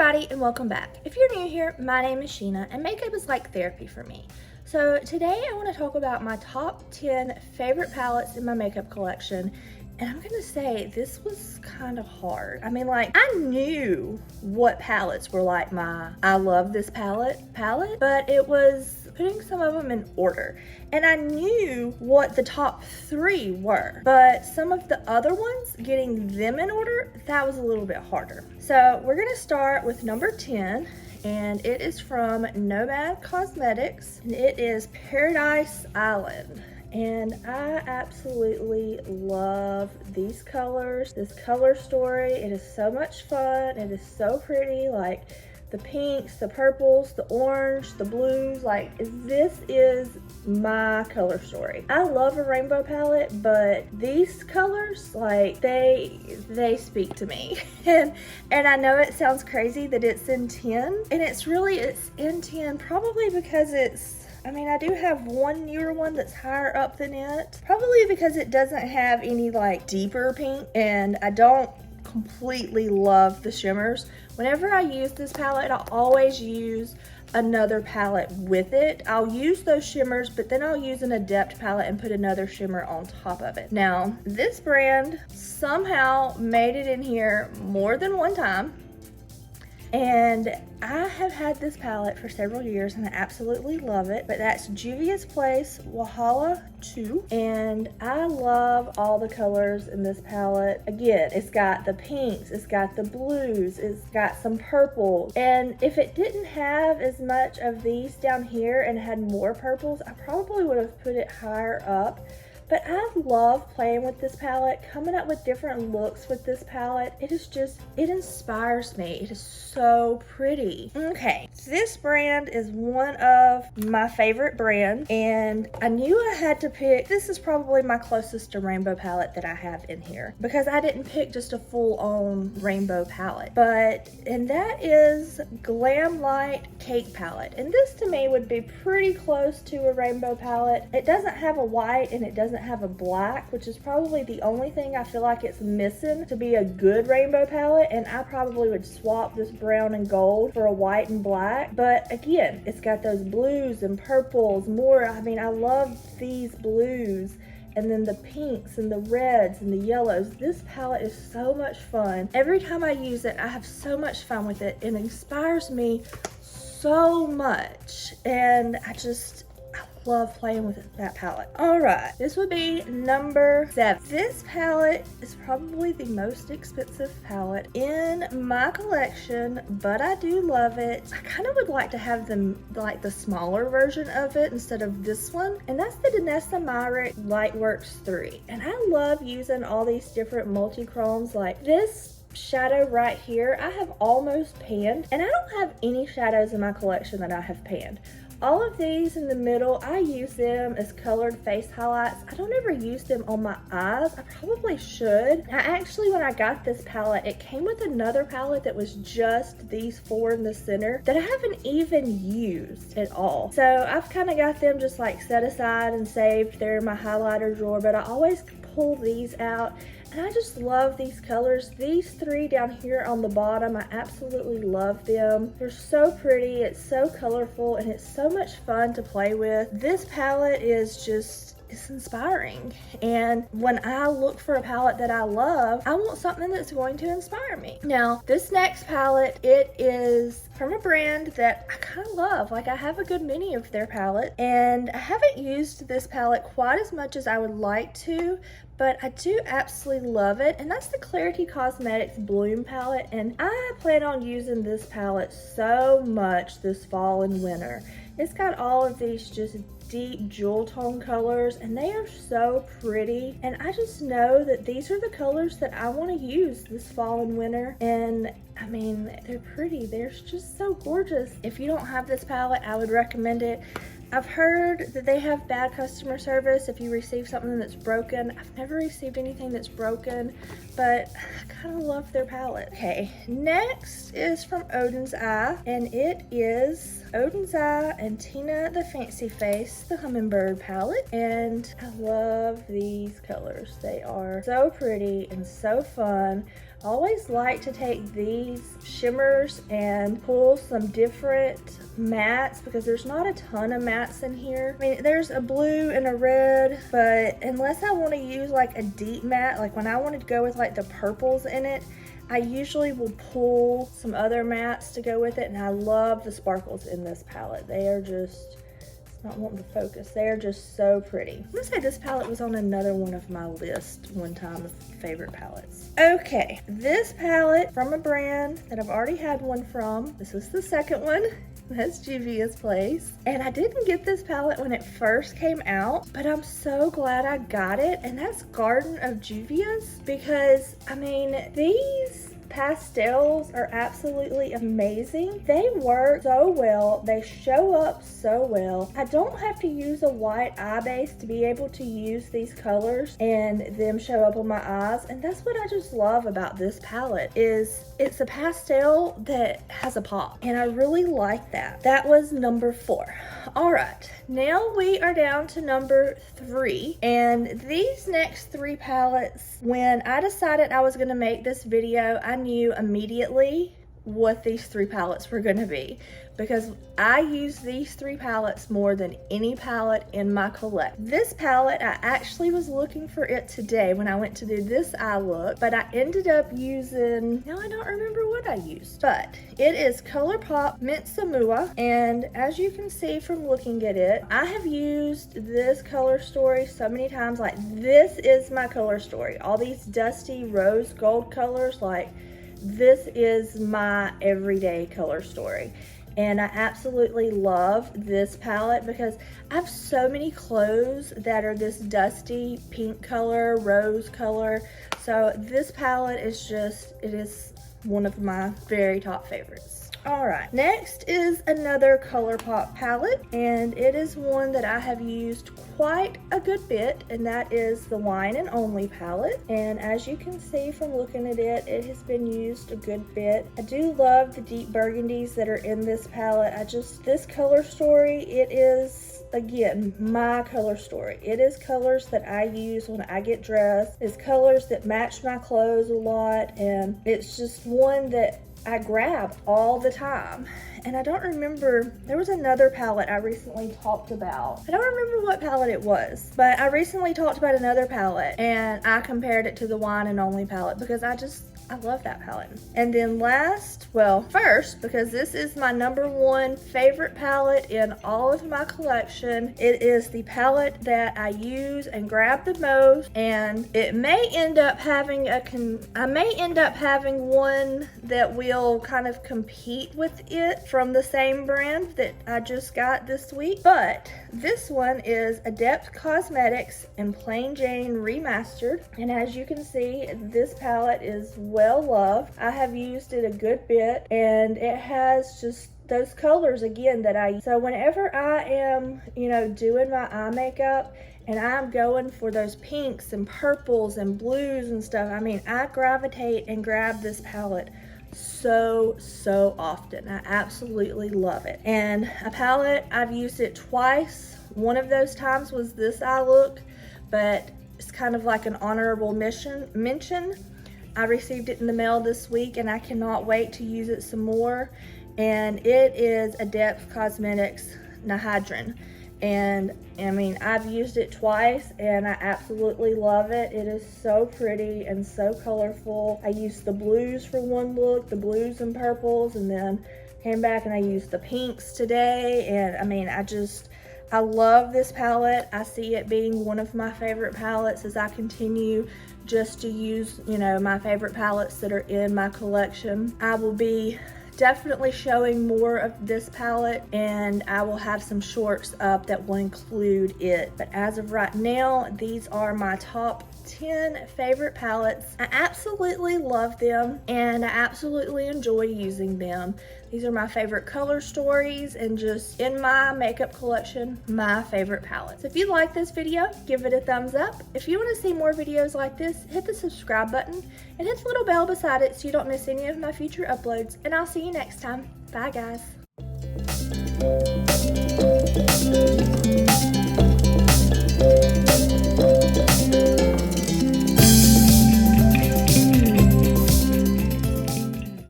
everybody and welcome back. If you're new here, my name is Sheena and makeup is like therapy for me. So today I want to talk about my top 10 favorite palettes in my makeup collection. And I'm gonna say this was kind of hard. I mean, like, I knew what palettes were like my I love this palette, but it was putting some of them in order. And I knew what the top 3 were, but some of the other ones, getting them in order, that was a little bit harder. So we're gonna start with number 10. And it is from Nomad Cosmetics, and it is Paradise Island. And I absolutely love these colors, this color story. It is so much fun. It is so pretty, like the pinks, the purples, the orange, the blues. Like, this is my color story. I love a rainbow palette, but these colors, like, they speak to me. and I know it sounds crazy that it's in 10, and it's in 10 probably because I do have one newer one that's higher up than it. Probably because it doesn't have any like deeper pink, and I don't completely love the shimmers. Whenever I use this palette, I always use another palette with it. I'll use those shimmers, but then I'll use an Adept palette and put another shimmer on top of it. Now, this brand somehow made it in here more than one time. And I have had this palette for several years and I absolutely love it, but that's Juvias Place Wahala 2. And I love all the colors in this palette. Again, it's got the pinks, it's got the blues, it's got some purples. And if it didn't have as much of these down here and had more purples, I probably would have put it higher up. But I love playing with this palette, coming up with different looks with this palette. It inspires me. It is so pretty. Okay, this brand is one of my favorite brands, and I knew I had to pick. This is probably my closest to rainbow palette that I have in here, because I didn't pick just a full-on rainbow palette. And that is Glam Light Cake Palette. And this to me would be pretty close to a rainbow palette. It doesn't have a white and it doesn't have a black, which is probably the only thing I feel like it's missing to be a good rainbow palette, and I probably would swap this brown and gold for a white and black. But again, it's got those blues and purples more. I mean, I love these blues, and then the pinks and the reds and the yellows. This palette is so much fun. Every time I use it, I have so much fun with it. It inspires me so much, and I love playing with that palette. All right, this would be number 7. This palette is probably the most expensive palette in my collection, but I do love it. I kind of would like to have them like the smaller version of it instead of this one, and that's the Danielessa Lightworks 3. And I love using all these different multi-chromes. Like this shadow right here, I have almost panned, and I don't have any shadows in my collection that I have panned. All of these in the middle, I use them as colored face highlights. I don't ever use them on my eyes. I probably should. Actually, when I got this palette, it came with another palette that was just these 4 in the center that I haven't even used at all. So I've kind of got them just like set aside and saved. They're in my highlighter drawer, but I always pull these out. And I just love these colors. These 3 down here on the bottom, I absolutely love them. They're so pretty, it's so colorful, and it's so much fun to play with. This palette is it's inspiring. And when I look for a palette that I love, I want something that's going to inspire me. Now, this next palette, it is from a brand that I kind of love. Like, I have a good many of their palettes, and I haven't used this palette quite as much as I would like to, but I do absolutely love it, and that's the Colourpop Cosmetics Bloom palette, and I plan on using this palette so much this fall and winter. It's got all of these just deep jewel tone colors, and they are so pretty, and I just know that these are the colors that I want to use this fall and winter. And I mean, they're pretty. They're just so gorgeous. If you don't have this palette, I would recommend it. I've heard that they have bad customer service if you receive something that's broken. I've never received anything that's broken, but I kind of love their palette. Okay, next is from Odins Eye, and it is Odins Eye and Tina the Fancy Face, the Hummingbird palette. And I love these colors. They are so pretty and so fun. I always like to take these shimmers and pull some different mattes because there's not a ton of mattes in here. I mean, there's a blue and a red, but unless I want to use like a deep matte, like when I wanted to go with like the purples in it, I usually will pull some other mattes to go with it, and I love the sparkles in this palette. They are just, it's not wanting to focus. They are just so pretty. I'm gonna say this palette was on another one of my list one time of favorite palettes. Okay, this palette from a brand that I've already had one from. This was the second one. That's Juvias Place. And I didn't get this palette when it first came out, but I'm so glad I got it. And that's Garden of Juvias, because I mean, these pastels are absolutely amazing. They work so well. They show up so well. I don't have to use a white eye base to be able to use these colors and them show up on my eyes. And that's what I just love about this palette, is it's a pastel that has a pop. And I really like that. That was number 4. All right, now we are down to number 3. And these next 3 palettes, when I decided I was gonna make this video, I knew immediately what these 3 palettes were gonna be, because I use these 3 palettes more than any palette in my collection. This palette, I actually was looking for it today when I went to do this eye look, but I ended up using, now I don't remember what I used, but it is Colourpop Mint Samua, and as you can see from looking at it, I have used this color story so many times. Like, this is my color story. All these dusty rose gold colors, like, this is my everyday color story. And I absolutely love this palette because I have so many clothes that are this dusty pink color, rose color. So this palette is just, it is one of my very top favorites. All right, next is another Colourpop palette, and it is one that I have used quite a good bit, and that is the Wine and Only palette. And as you can see from looking at it, it has been used a good bit. I do love the deep burgundies that are in this palette. This color story, it is, again, my color story. It is colors that I use when I get dressed. It's colors that match my clothes a lot, and it's just one that I grab all the time. And I don't remember, there was another palette I recently talked about. I don't remember what palette it was, but I recently talked about another palette and I compared it to the Wine and Only palette because I love that palette. And then first, because this is my number 1 favorite palette in all of my collection, it is the palette that I use and grab the most, and it may end up having I may end up having one that will kind of compete with it from the same brand that I just got this week. But this one is Adept Cosmetics in Plain Jane Remastered, and as you can see, this palette is well loved. I have used it a good bit, and it has just those colors again that I use. So whenever I am, doing my eye makeup and I'm going for those pinks and purples and blues and stuff, I mean, I gravitate and grab this palette so often. I absolutely love it. And a palette, I've used it twice. One of those times was this eye look, but it's kind of like an honorable mention. I received it in the mail this week and I cannot wait to use it some more. And it is Adept Cosmetics Nihydran. And I mean, I've used it twice and I absolutely love it. It is so pretty and so colorful. I used the blues for one look, the blues and purples, and then came back and I used the pinks today. And I mean, I love this palette. I see it being one of my favorite palettes as I continue just to use, my favorite palettes that are in my collection. I will be definitely showing more of this palette, and I will have some shorts up that will include it. But as of right now, these are my top 10 favorite palettes. I absolutely love them and I absolutely enjoy using them. These are my favorite color stories and just in my makeup collection, my favorite palettes. If you like this video, give it a thumbs up. If you want to see more videos like this, hit the subscribe button and hit the little bell beside it so you don't miss any of my future uploads. And I'll see you next time. Bye guys.